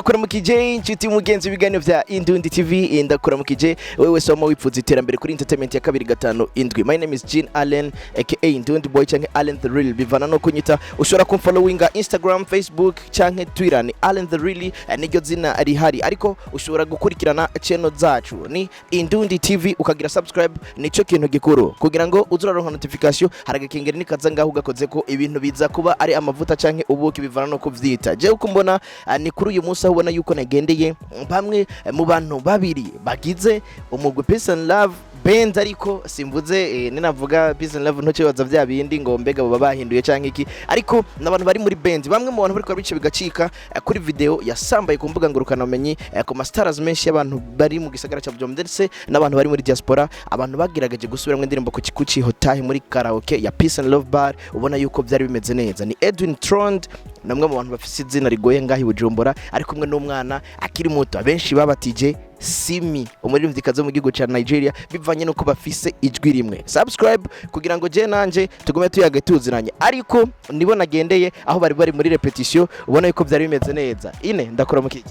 ndakuramukije inshuti mugenzi ibiganiro vya Indundi TV ndakuramukije wewe soma wipfuza iterambere kuri entertainment ya 257. My name is Jean Allen aka Indundi boy canke Allen the Real bivana no kunyita ushobora kumfollowinga Instagram, Facebook canke Twitter ni Allen the Real niryo zina rihari ariko ushobora gukurikirana channel zacu ni Indundi TV ukagira subscribe nico kintu gikuru kugira ngo uzuraronka notification haragakengera nikaza ngaho ugakoze ko ibintu biza kuba ari amavuta canke ubuki bivana no kuvyita je uko mbona ni kuri uyu munsi ubona yuko nagendeye bamwe mu bantu babiri bagize umugwi Peace and Love band ariko simvuze ninavuga Peace and Love ntoce baza vya bindi ngo mbega baba bahinduye canke iki ariko nabantu bari muri band bamwe mu bantu bari ko bice bigacika kuri video yasambaye ku mbuga ngurukana umenyi ku masters menshi y'abantu bari mu gisagara cya Bujumbura ndetse n'abantu bari muri diaspora abantu bagirageje gusubiramwe indirimbo ku kikuci hotahe muri karaoke ya Peace and Love bar ubona yuko byari bimeze neza ni Trond namwe mu bantu bafise izina rigoye ngahi Bujumbura ari kumwe n'umwana akiri muto abenshi babatije Simi umuririmvyikaze mu gihugu ca Nigeria bivanye nuko bafise ijwi rimwe subscribe kugira ngo je nanje tugume tuyage tuziranye ariko nibo nagendeye aho bari muri repetition ubona yuko byari bimeze neza ine ndakuramukije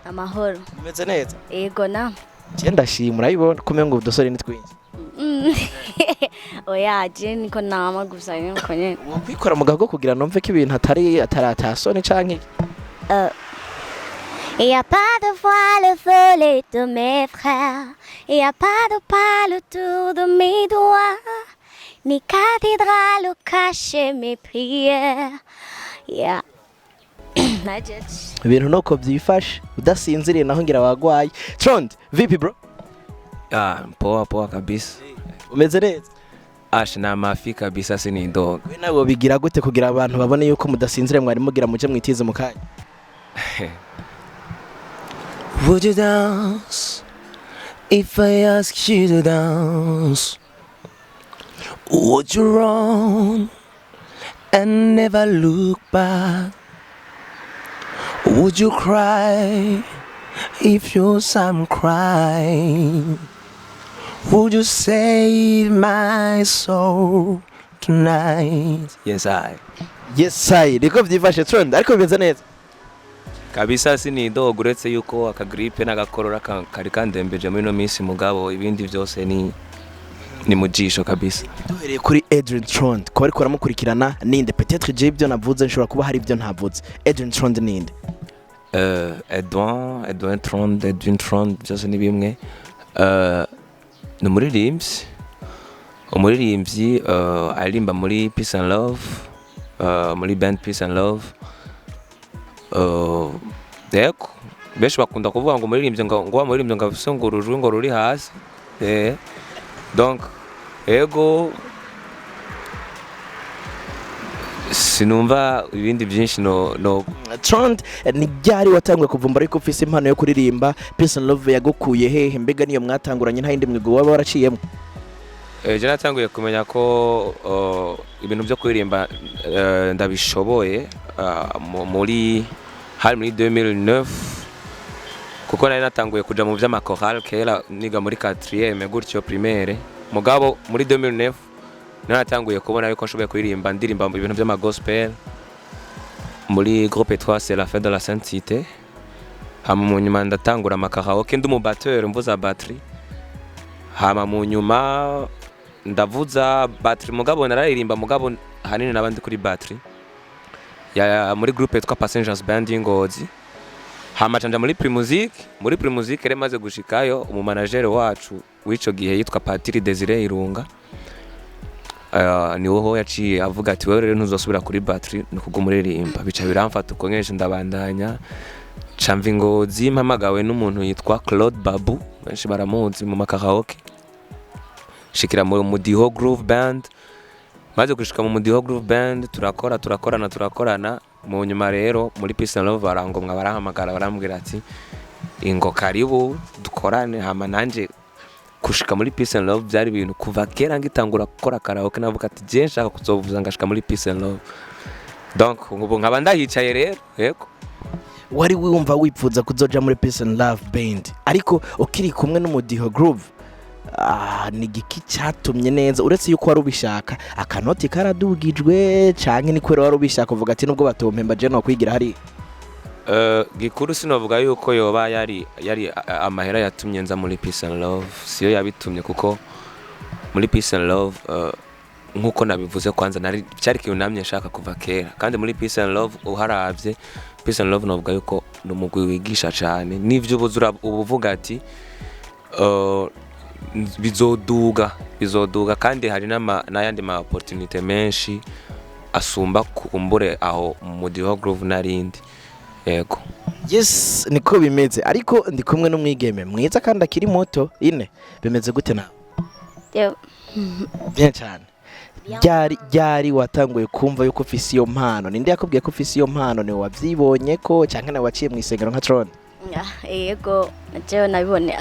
amahoro bimeze neza yego na je ndashimura ibona kume ngo udosore ni twinshi oya je niko nama gusa nko nyene wo kwikora mu gago kugira nomve ko ibintu ataratasone canke Il y a pas de voile volé de mes frères, il y a pas de pâle autour de mes doigts, ni cathédrale où cacher mes prières. Yeah. Ibintu noko byifashe udasinziriye naho ngira wagwaye. Trond, vipi bro? Poa kabisa. Umeze neza? Na mafi kabisa sini ndoga. We nawe bigira gute kugira abantu babone yuko mudasinzire mwari mugira muje mwitize mukanya? Would you dance if I ask you to dance? Would you run and never look back? Would you cry if you saw me crying? Would you save my soul tonight? Yes I. Niko byifashe Trond ariko bimeze neza. Kabisa sini ndoga uretse yuko akagripe n'agakorora kari kandembeje muri no minsi mugabo ibindi byose ni mujisho kabisa. Duhereye kuri Trond ko ariko ramukurikirana ninde peut-être je ibyo navuze nshobora kuba hari ibyo ntavuze Trond ninde Edwin Trond byose ni bimwe ni umuririmbyi aririmba muri Peace and Love muri band Peace and Love deko beshi bakunda kuvuga ngo umuririmbyi ngo afise ngo urujwe ngo ruri hasi donc ego sinumva ibindi byinshi no Trond ni ryari watangwe kuvumba ariko ufise impano yo kuririmba Peace and Love yagukuye hehe mbega niyo mwatanguranye nta yindi mwigo waba waraciyemo je natanguye kumenya ko ibintu byo kuririmba ndabishoboye muri 2009 kuko nari natanguye kuja mu vy'amachoral kera niga muri 4e gutyo primaire mugabo muri 2009 natanguye kubona yuko nshoboye kuririmba ndirimba ibintu vy'amagospel muri groupe étoile c'est la fête de la Sainte Cité hama mu nyuma ndatangura amakaraoke ndi mu batteur mvuza batterie hama mu nyuma ndavuza batterie mugabo nararirimba mugabo hanini nabandi kuri batterie ya muri groupe twa Passengers Band Ngozi hama canja muri Primusic remaze gushikayo umu manager wacu wico gihe yitwa Patiri Desire Irunga ni woho yaciye avuga ati wewe rero ntuzosubira kuri batterie nukugumuririmba bica biramfata uko ngeje ndabandanya camva Ngozi mpamagawe n'umuntu yitwa Claude Babu benshi baramuzi mu makaraoke shikira mu Mudiho Groove Band maze gushika mu Mudiho Groove Band turakorana mu nyuma rero muri Peace and Love barangomwa barahamagara barambwira ati ingo karibu dukorane hama nanje kushika muri Peace and Love byari ibintu kuva kera ngitangura gukora karaoke navuga ati je nshaka kuzovuza ngashika muri Peace and Love donc ubu nkaba ndahicaye rero yego wari wumva wipfuza kuzoja muri Peace and Love band ariko ukiri kumwe n'Umudiho Groove ni giki cyatumye neza uretse yuko wari ubishaka akanoti karadugijwe canke ni kwera wari ubishaka uvuga ati nubwo batompemba je no kwigira hari gikuru sinovuga yuko yoba yari amahera yatumye nza muri Peace and Love, siyo yabitumye kuko muri Peace and Love nkuko nabivuze kwanza cyari kintu namye nshaka kuva kera, kandi muri Peace and Love uharavye Peace and Love novuga yuko numugwi wigisha cyane n'ivyo ubuzura ubuvuga ati bizoduga kandi hari n'ayandi ma opportunity menshi asumba kumbure aho mu Diho Groove narindi. Yego. Yes, niko bimeze, ariko ndi kumwe n'umwigeme mwiza kandi akiri moto. Ine, bimeze gute nawe? Bien cyane. Ryari watanguye kumva yuko ufise iyo mpano? Ninde yakubwiye ko ufise iyo mpano? Ni wavyibonye ko canke na waciye mu isengero nka Trond? Yego, naje nabibone.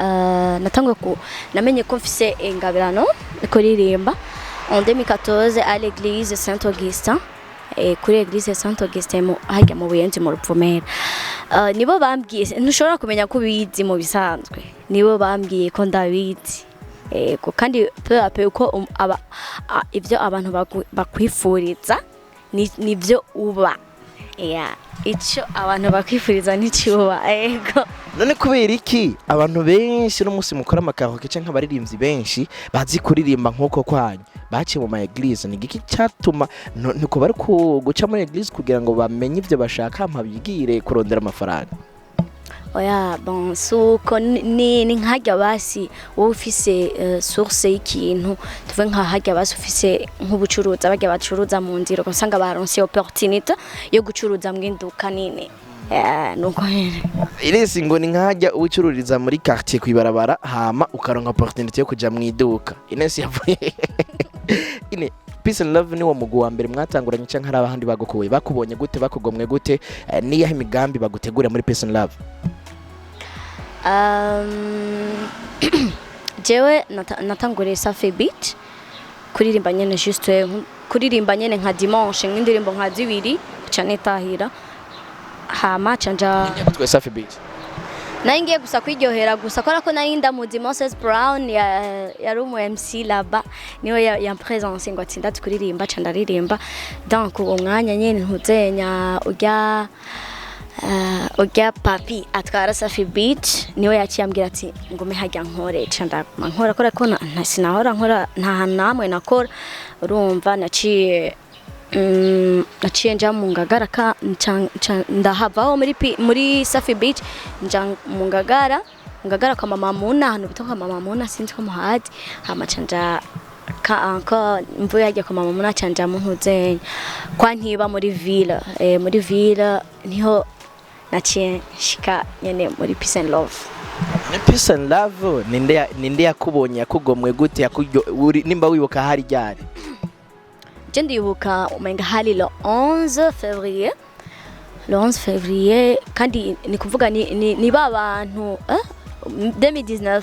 Natanguye namenye ko mfise ingabirano kuririmba en 2014 à l'église Saint-Augustin. Kuri église Saint-Augustin hajya mu Buyenzi mu Rupfumera. Nibo bambwiye ntushobora kumenya ko bizi mu bisanzwe. Nibo bambwiye ko ndabizi. Kandi peu uko ivyo abantu bakwifuriza nivyo uba. Ico abantu bakwifuriza n'icuba. None kubera iki abantu benshi no musi mukora amakahoke canke abaririmbyi benshi bazi kuririmba nk'uko kwanyu baciye mu ma église? Ni giki cyatuma niko bari guca muri église kugira ngo bamenye ivyo bashaka mpabigire kurondera amafaranga? Oya, bon, suko ni nkajya basi wowe ufise source y'ikintu, tuve nka hajya basi ufise nk'ubucuruza bajya bacuruza mu nzira ugasanga baronse opportunité yo gucuruza mu induka nini. Nuko Ines ngo ni nkajya ucururiza muri quartier kwibarabara hama ukaronka opportunité yo kuja mu iduka. Ines yavuye Ine, Peace and Love ni wo mugu wa mbere mwatanguranye canke hari abahandi bagukuye? Bakubonye gute, bakugomwe gute, niyahe imigambi bagutegura muri Peace and Love? Jewe natanguriye Safi Beat kuririmba nyene juste kuririmba nyene nka dimanche nk'indirimbo nka zibiri cyane tahira hama canja twe Safi Beat naingiye gusa kwiryohera gusa ko narinda mu Moses Brown ya rumo MC laba niyo ya présence ngo atsinda tukuririmba canda ririmba donc umwanya nyene ntuzenya ujya papi atwara Safi Beat niwe yaciambira ati ngume hajya nkore canda nkora ko sinahora nkora nta namwe nakora urumva naciye nja mu Ngagara ka ndahavaho muri Safi Beat nja mu Ngagara kwa mama Muna hano bitoka mama Muna sinzi ko muhadi hama canja ka mvuye hajya kwa mama Muna canja mu ntuzenya kwa ntiba muri ville niho naciye shika nyene muri Peace and Love. Peace and Love ninde yakubonye yakugomwe gute nimba wibuka hari ryari? Je ndibuka umenga hali le 11 février kandi ni kuvuga ni babantu 2019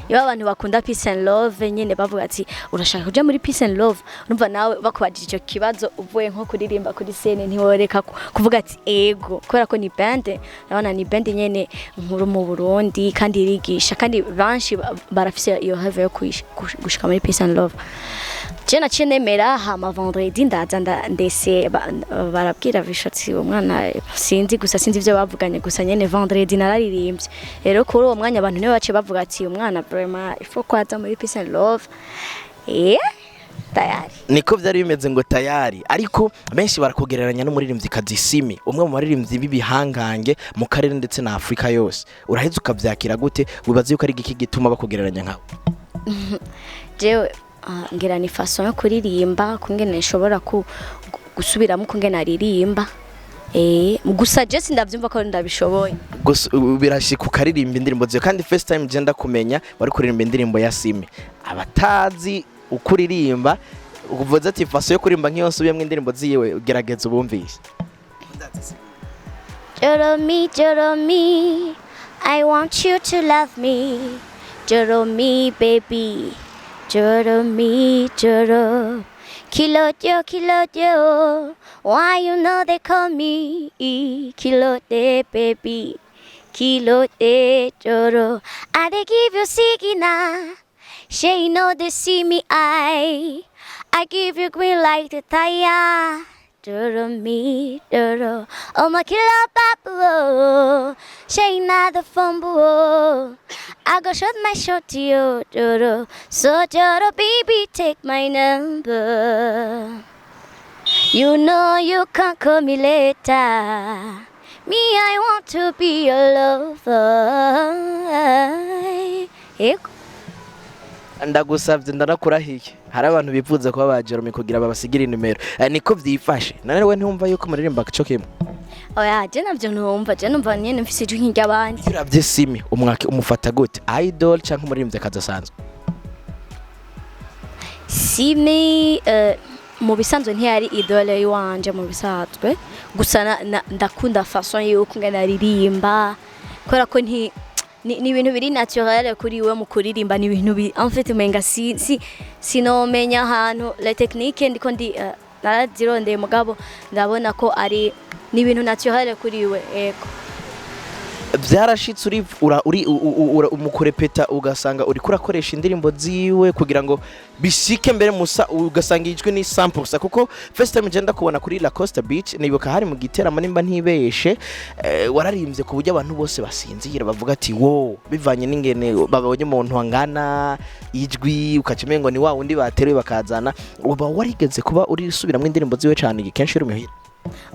iyo abantu bakunda Peace and Love nyene bavuga ati urashaka kuja muri Peace and Love, urumva nawe bakubajije ico kibazo uvuye nko kuririmba kuri scene ntiworeka kuvuga ati ego kubera ko ni band, nabona ni band nyene nkuru mu Burundi kandi irigisha kandi banshi barafise iyo have yo gushika muri Peace and Love. Je naciye nemera hama vendredi ndaza ndese barabwira bishotsi umwana sinzi ivyo bavuganye gusa nyene vendredi nararirimbye. Rero kuri uwo mwanya abantu niwe bace bavuga ati umwana vraiment il faut kwaza muri Peace and Love. Tayari. Niko vyari bimeze ngo tayari, ariko benshi barakugereranya n'umuririmbyi Kadisimi, umwe mu baririmbyi bibihangange mu karere ndetse na Afrika yose. Uraheze ukavyakira gute? Wibaza yuko ari giki gituma bakugereranya nkawe? Jewe ngira ni façon yo kuririmba kungene nshobora gusubiramo kungene aririmba gusa je sindavyumva ko ndabishoboye birashika ukaririmba indirimbo ziyo kandi first time je ndakumenya wari kuririmba indirimbo ya Simi abatazi ukuririmba uvuze ati façon yo kuririmba nk'iyo nsubiyemo indirimbo ziyewe gerageza ubumvise. Joromi I want you to love me Joromi baby Joromi, Joro, Kilodio, why you know they call me Kilode, baby, Kilode, Joro. I they give you signal, she you know they see me I give you green light to tire, doro mi doro. Oh my killer papu, she not the fumble. I go shut my shot to you, doro. So doro baby, take my number. You know you can't call me later. Me, I want to be your lover. ndagusavye ndarakurahiye hari abantu bifuza kuba ba Jerome kugira babasigire nimero niko vyifashe nawe ntumva yuko muririmba cyo kimwe oya je navyo ntumva je numva nyene mfise ijwi nk'iry'abandi uravye Simi umwake umufata gute idol canke umuririmbyi akazasanzwe Simi mu bisanzwe ntiyari idole yiwanje mu bisanzwe gusa ndakunda façon yuko ngana ririmba kora ko ni ibintu biri naturel kuri we mu kuririmba ni ibintu en fait menga sinomenya ahantu la technique ndiko narazirondeye mugabo ndabona ko ari ni ibintu naturel kuri we ego byarashitse uri umukurepeta ugasanga uri kurakoresha indirimbo ziwe kugira ngo bishike mbere musa ugasanga ijwe ni 100% kuko first time genda kubona kuri La Costa Beach nibuka hari mu giteramo nimba ntibeshe wararimbye ku buryo abantu bose basinzira bavuga ati wo bivanye n'ingene babonye umuntu angana ijwi ukacemengo ni wa wundi bateruye bakazana uba warigeze kuba uri subiramwe indirimbo ziwe cyane kenshi uri muhira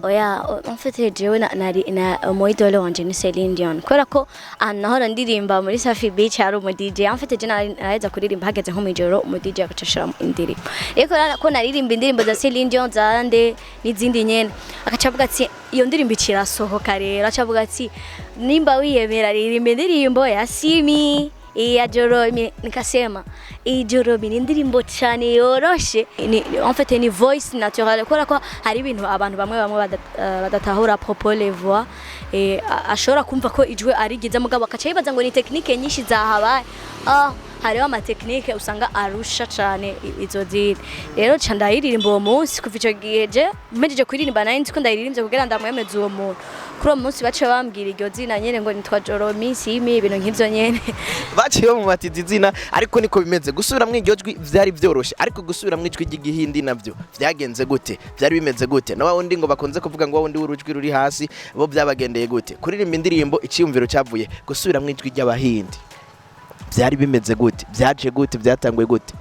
oya en fait jewe na moidole wanje ni Celine Dion kora ko anahora ndirimba muri Safi Beach hari umu DJ en fait je naraheza kuririmba hageze nko mwijoro umu DJ akacashira indirimbo reko ko naririmba indirimbo za Celine Dion zande n'izindi nyene akacavuga ati iyo ndirimbo ikirasohoka rero acavuga ati nimba wiyemera ririmba indirimbo ya Simi iya Joromi nikasema Joromi ni indirimbo cyane yoroshe en fait ni voice naturelle kora ko hari ibintu abantu bamwe badatahura propos les voix ashobora kumva ko ijwe arigiza mugabo akacayibaza ngo ni technique nyinshi zahabaye hariho ama technique usanga arusha cyane izo ziri rero ca ndayiririmba uwo munsi kuva ico gihe je mpejeje kuririmba nayo nzi ko ndayiririmvye kugira ndamwemeze uwo muntu kuri uwo munsi baciye bambwira iryo zina nyene ngo nitwa Joromi Simi ibintu nk'ivyo nyene baciye mu batizi zina ariko niko bimeze gusubira mu iryo jwi vyari vyoroshe ariko gusubira mu ijwi ry'igihindi navyo vyagenze gute vyari bimeze gute no wundi ngo bakonze kuvuga ngo wundi w'urujwi ruri hasi bo byabagendeye gute kuririmba indirimbo iciyumviro cyavuye gusubira mu ijwi ry'abahindi byari bimeze gute byaje gute byatanguye gute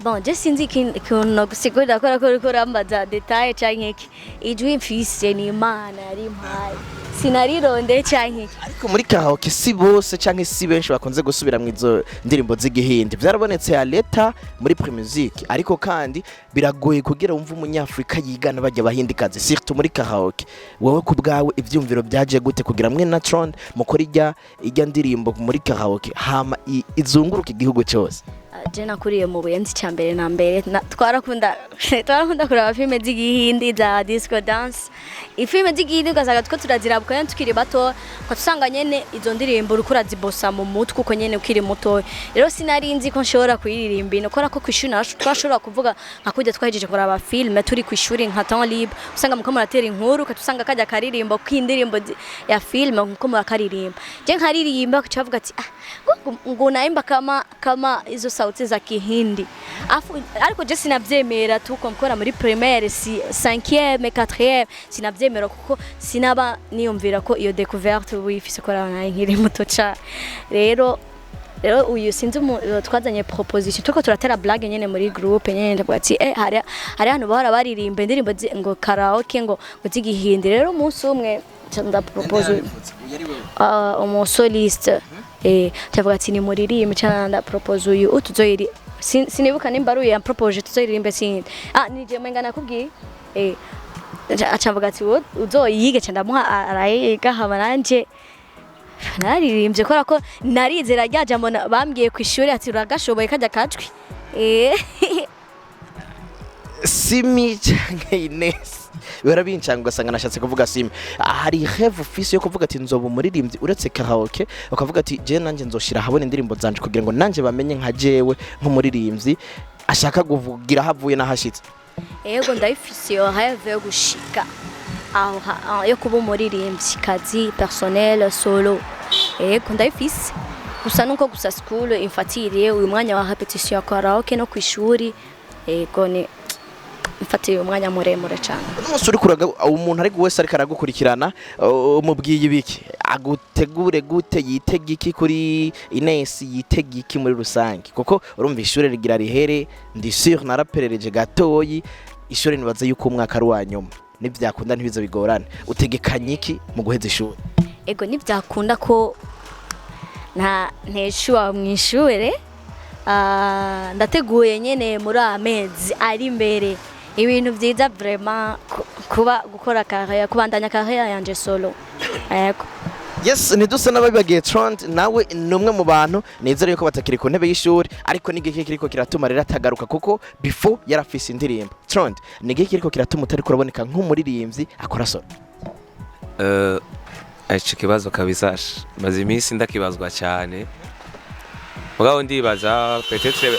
bon je sinzi ikintu gusigurira ko ariko rambaza detail canke iki ijwi mfise ni Imana ari mpaye sinarironde canke iki ariko muri karaoke si bose canke si benshi bakonze gusubira mu izo ndirimbo z'igihindi byarabonetse ya leta muri pre-musique ariko kandi biragoye kugira umva umunyafrika yigana bajya bahindikaze surtout muri karaoke wowe ku bwawe ivyumviro byaje gute kugira mwe na Trond mukora ijya ndirimbo muri karaoke hama izunguruka igihugu cyose je nakuriye mu buyenzi cyambere na mbere twarakunda kuraba filme z'igihindi za disco dance ifilme z'igihindi ugasanga two turazirabuka tukiri bato kwatusanga nyene izo ndirimbo urukura zibosa mu mutwe uko nyene ukiri muto rero sinarinzi ko nshobora kuyiririmba inokora ko kwishuri twashobora kuvuga nka kujya twahejeje kuraba filme turi kwishuri nka temps libre usanga muko muratera inkuru katusanga kajya karirimbo kw'indirimbo ya filme muko murakaririmba je nkaririmba kucavuga ati ngo naimba kama izo sauti za Kihindi ariko je sinavyemera tuko mkora muri primaire 5e 4e sinavyemera kuko sinaba niyumvira ko iyo découverte wifise kora nayo nkiri muto cha rero uyu sinzi twazanye proposition tuko turatera blague nyene muri groupe nyene ndavuga ati hari hano bahora baririmba indirimbo ngo karaoke ngo z'igihindi rero umunsi umwe nda propose umu soliste tavuga ati ni muririmbe cyane nda propose uyu utuzoyiri sinibuka nimba ari ya propose tuzoyirimbe sindi nije mengana kubwi acavuga ati uzoyige cyane ndamuha arayiga habaranje naririmbye kora ko narizera ryaje mbona bambwiye ku ishuri ati uragashoboye kajya kajwi Simi canke Ines barabincanga ugasanga nashatse kuvuga Simi hari rêve office yo kuvuga ati nzoba umuririmbyi uretse karaoke ukavuga ati je nanje nzoshira habone indirimbo zanje kugira ngo nanje bamenye nka jewe nk'umuririmbyi ashaka kuvugira havuye nahashitse yego ndayifise yo rêve yo gushika aho yo kuba umuririmbyi kazi personnel solo yego ndayifise gusa nuko gusa school imfatiriye uyu mwanya wa repetition ya karaoke no kwishuri yego ni mfatiye umwanya muremure cyane. umunsi uri kuraga umuntu ari wese ariko aragukurikirana umubwiye ibiki agutegure gute yitega iki kuri Ines yitega iki muri rusange kuko urumva ishure rigira rihere ndi sûr naraperereje gatoyi ishure nibaza yuko umwaka ari wa nyuma nivyakunda ntibizo bigorana utegekanye iki mu guheza ishure Ego nivyakunda ko nteshuwa mu ishure ndateguye nyene muri amezi ari imbere ibintu byiza vraiment kuba gukora carrière kubandanya carrière yanje solo yego. Yes, nidusa nababibagiye Trond nawe numwe mu bantu nezere yuko batakiri ku ntebe y'ishuri ariko nigiki kiriko kiratuma rero atagaruka kuko before yarafise indirimbo. Trond nigiki kiriko kiratuma utari kuraboneka nk'umuririmbyi akora solo. Acho kibazo kabisa maze iminsi ndakibazwa cyane. Mugabo ndibaza peut-être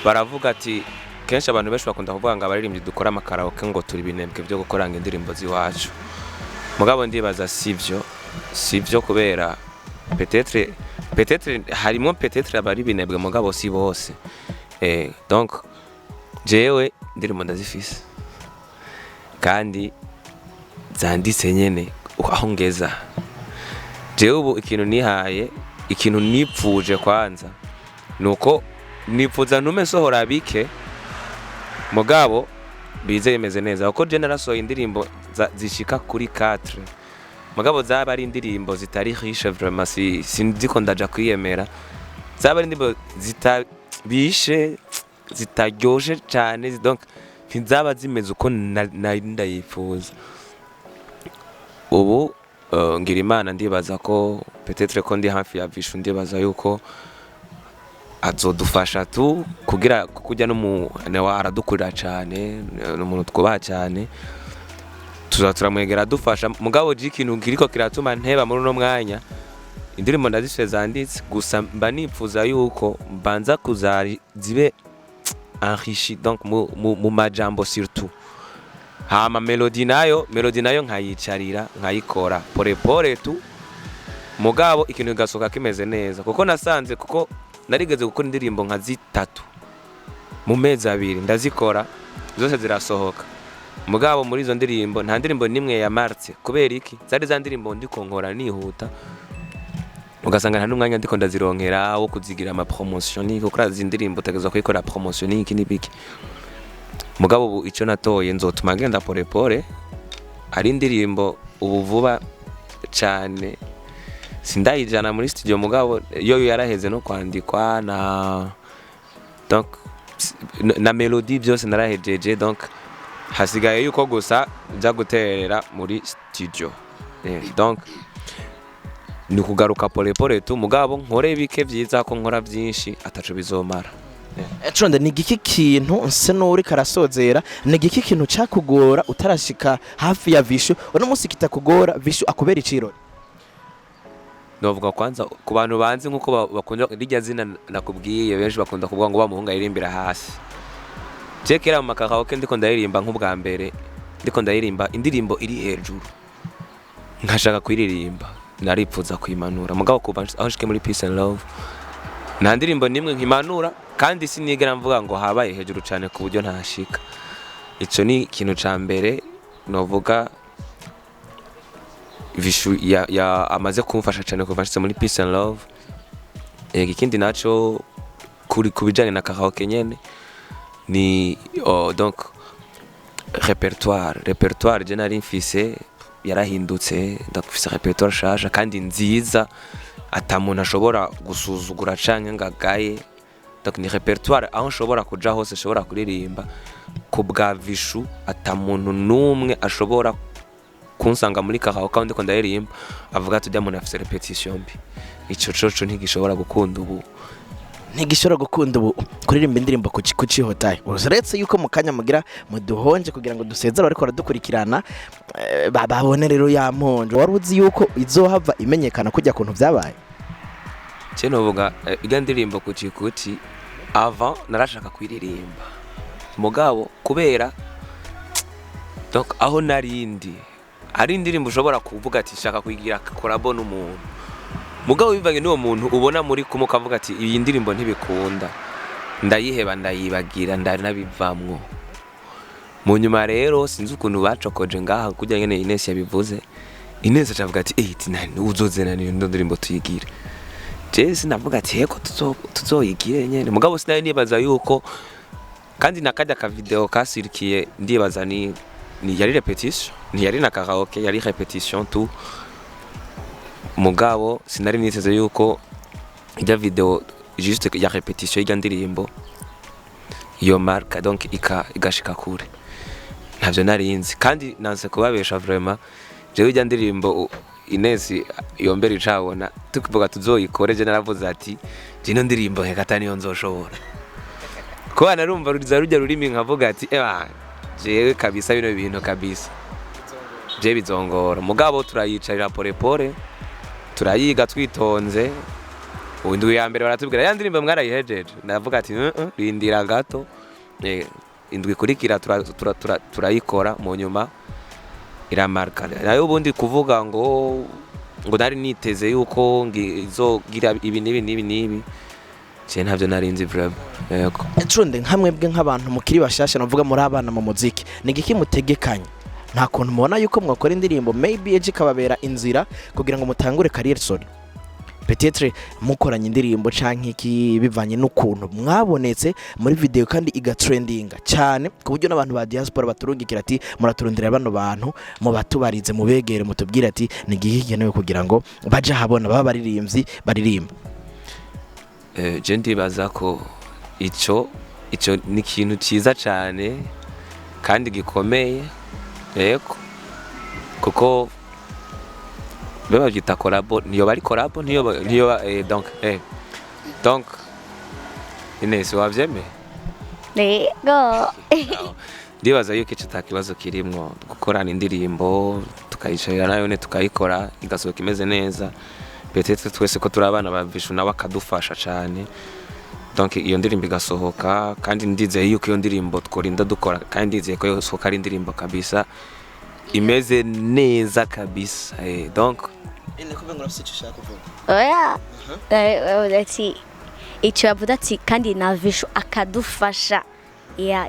baravuga ati kenshi abantu benshi bakunda kuvuga ngo abaririmbyi dukora amakaraoke ngo turi binembwe byo gukoranga indirimbo ziwacu. Mugabo ndibaza sivyo kubera peut-être harimo peut-être abari binebwe mugabo si bose. Donc jewe ndirimbo ndazifise kandi zanditse nyene aho ngeza jewe ubu ikintu nihaye ikintu nipfuje kwanza nuko nipfuza ntume sohora bike mugabo bize yemeze neza uko generasoye indirimbo zishika kuri 4 mugabo zaba ari indirimbo zitari riche vraiment sindiko ndaja kwiyemera zaba ari indirimbo zitabishe zitaryoje cyane donc ntizaba zimeze uko ndayifuza ubu ngira Imana ndibaza ko peut-être ko ndi hafi ya Vishu ndibaza yuko azodufasha tu kugira kujya no aradukurira cyane n'umuntu twubaha cyane turamwegera dufasha mugabo ikintu kiriko kiratuma nteba muri no mwanya indirimbo ndazise zanditse gusa mba nipfuza yuko mbanza kuzari zibe enrichi donc mu majambo surtout hama melody nayo nkayicarira nkayikora pore tu mugabo ikintu gasoka kimeze neza kuko nasanze kuko narigeze gukora indirimbo nka zitatu mu mezi abiri ndazikora zose zirasohoka mugabo muri izo ndirimbo nta ndirimbo nimwe ya Marthe kubera iki zari za ndirimbo ndiko nkora nihuta ugasanga nta numwanya ndiko ndazironkera wo kuzigira ama promotion kuko razi indirimbo tegezwa kwikora promotion iki nibiki mugabo ubu icyo natoye nzotuma ngenda pore ari indirimbo ubu vuba cyane sindayijana muri studio mugabo yo yaraheze no kwandikwa donc na melody byose narahejeje donc hasigaye yuko gusa nja guterera muri studio donc ni kugaruka pore tu mugabo nkore bike byiza ko nkora byinshi ataco bizomara. Trond ni giki kintu nse nuri karasozera ni giki kintu cyakugora utarashika hafi ya Vishu uno munsi kitakugora Vishu akubera icirori. Novuga kwanza ku bantu banzi nkuko bakunda rijya zina nakubwiye benshi bakunda kuvuga ngo bamuhunga yirimbira hasi Jekera mu makaraoke ndiko ndayirimba nk'ubwa mbere ndiko ndayirimba indirimbo iri hejuru nkashaka kwiririmba naripfuza kwimanura mugabo kuba aho shike muri Peace and Love nta ndirimbo nimwe nkimanura kandi sinigera mvuga ngo habaye hejuru cyane ku buryo ntashika ico ni ikintu ca mbere novuga Vishu ya amaze kumfasha cyane kuva muri Peace and Love ikindi naco kuri kubijanye na karaoke nyene ni donc répertoire je nari mfise yarahindutse ndakufise répertoire shaje kandi nziza atamuntu ashobora gusuzugura canke ngagaye donc ni répertoire aho nshobora kuja hose nshobora kuririmba ku bwa Vishu atamuntu numwe ashobora kunsanga muri karaoke ndiko ndaririmba avuga tujya mu nafise repetition mbi ico coco ntigishobora gukunda ubu kuririmba indirimbo kuci hotaye uretse yuko mukanya mugira muduhonje kugira ngo dusezera ariko baradukurikirana babone rero yamonje wari uzi yuko izohava imenyekana kujya kuntu byabaye cyeno vuga iga ndirimbo kuci avant narashaka kwiririmba mugabo kubera donc aho narindi ari indirimbo ushobora kuvuga ati shaka kwigira collabo n'umuntu mugabo bivange n'uwo muntu ubona muri kumuka avuga ati iyi ndirimbo ntibikunda ndayiheba ndayibagira ndanabivamwo mu nyuma rero sinzi ukuntu bacokoje ngaha kujya nyene Ines yabivuze. Ines acavuga ati nani uzozena niyo ndirimbo tuyigire. Je sinavuga ati yeko tuzoyigire nyene mugabo sinari nibaza yuko kandi nakajya ka video kasirikiye ndibaza ni yari repetition ni yari na karaoke yari repetition tu mugabo sinari niteze yuko ijya video juste ya repetition y'ijya ndirimbo iyo marka donc igashika kure ntavyo narinzi kandi nanse kubabesha vraiment jewe ijya ndirimbo Ines yombera icabona tukivuga tuzoyikore je naravuze ati jino ndirimbo nkatani yo nzoshobora ko narumva rujya rurimi nkavuga ati jewe kabisa bino bintu kabisa je bizongora mugabo turayicarira pore turayiga twitonze undi ya mbere baratubwira ya ndirimbo mwarayihejeje ndavuga ati rindira gato indwi kurikira turayikora mu nyuma iramarka nayo ubundi kuvuga ngo nari niteze yuko ngizogira ibi nibi je ntavyo narinzi vraiment yego Trond nkamwebwe nk'abantu mukiri bashasha navuga muri abana mu muziki nigiki mutegekanye nta kuntu mubona yuko mwakora indirimbo maybe eje kababera inzira kugira ngo mutangure career solo peut-être mukoranye indirimbo canke iki bivanye n'ukuntu mwabonetse muri video kandi igatrendinga cyane ku buryo n'abantu ba diaspora baturungikira ati muraturundira bano bantu mu batubarize mubegere mutubwira ati nigiki genewe kugira ngo baje habona baba baririmbyi baririmba. Je ndibaza ko ico ni ikintu cyiza cyane kandi gikomeye yego kuko beba byita collabo niyo bari collabo niyo donc Ines wavyeme Yego. ndibaza yuko ico takibazo kirimwo gukorana indirimbo tukayicarira nayo ne tukayikora igasohoka imeze neza peut-être twese ko turabana bavishu nawe akadufasha cyane donc iyo ndirimbo igasohoka kandi ndizeye yuko iyo ndirimbo tworinda dukora kandi ndizeye ko yosohoka ari indirimbo kabisa imeze neza kabisa donc ine kubenga urafite icyo ushaka kuvuga icyo yavuze ati kandi na vishu akadufasha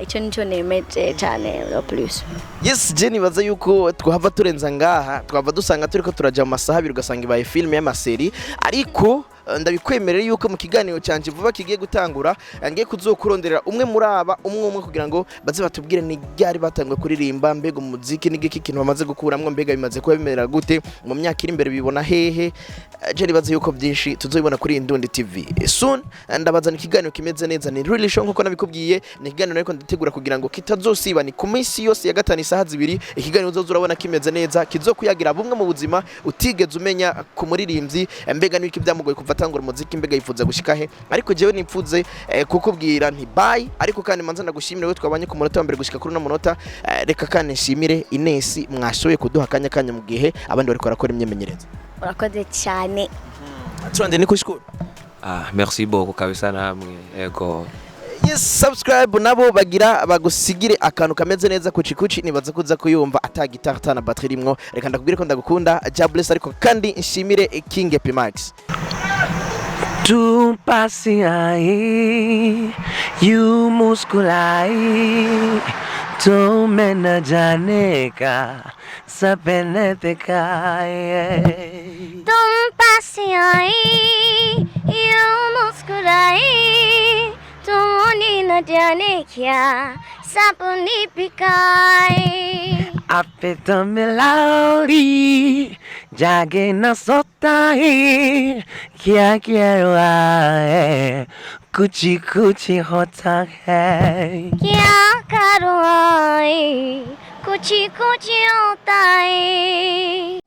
icyo nicyo nemeje cyane no plus. Yes, je nibaza yuko twahava turenza ngaha twava dusanga turiko turaja mu masaha abiri ugasanga ibaye film y'amaseri ariko ndabikwemerera yuko mu kiganiro cyanje vuba kigiye gutangura ngiye kuzokuronderera umwe muri aba umwe kugira ngo baze batubwire ni ryari batangwe kuririmba mbega umuziki n'igiki kintu bamaze gukuramwe mbega bimaze kuba bimerera gute mu myaka iri imbere bibona hehe. Je nibaza yuko byinshi tuzobibona kuri Indundi TV soon ndabazana ikiganiro kimeze neza ni really show nkuko nabikubwiye ni ikiganiro ariko ndategura kugira ngo kitazosiba ni ku minsi yose ya gatanu isaha zibiri ikiganiro uzoza urabona kimeze neza kizokuyagira bumwe mu buzima utigeze umenya ku muririmbyi mbega n'iki byamugoye kuva tangura umuziki mbega yifuza gushika he ariko jewe nipfuze kukubwira nti bye ariko kandi manza ndagushimire we twabanye ku munota wa mbere gushika kuri no munota reka kandi nshimire Ines mwashoye kuduha kanya mu gihe abandi bari korakora imyemenyerezo. Urakoze cyane. Trond ni kushukuru. Merci beaucoup kabisa namwe yego. Yes, subscribe nabo bagira bagusigire akantu kameze neza kucikuci nibaza kuza kuyumva atagitara na batterie rimwo reka ndakubwire ko ndagukunda Jabless ariko kandi nshimire King Epimax. Tu passi aí, you musculai, tu mena janeka, sapenete kai. Tum passi aí, eu musculai, tum na जाने क्या सपने पिकाए Apeta melody, जागे न सोता है, क्या quiero है, कुछ होता है. क्या करूँ आए कुछ होता है.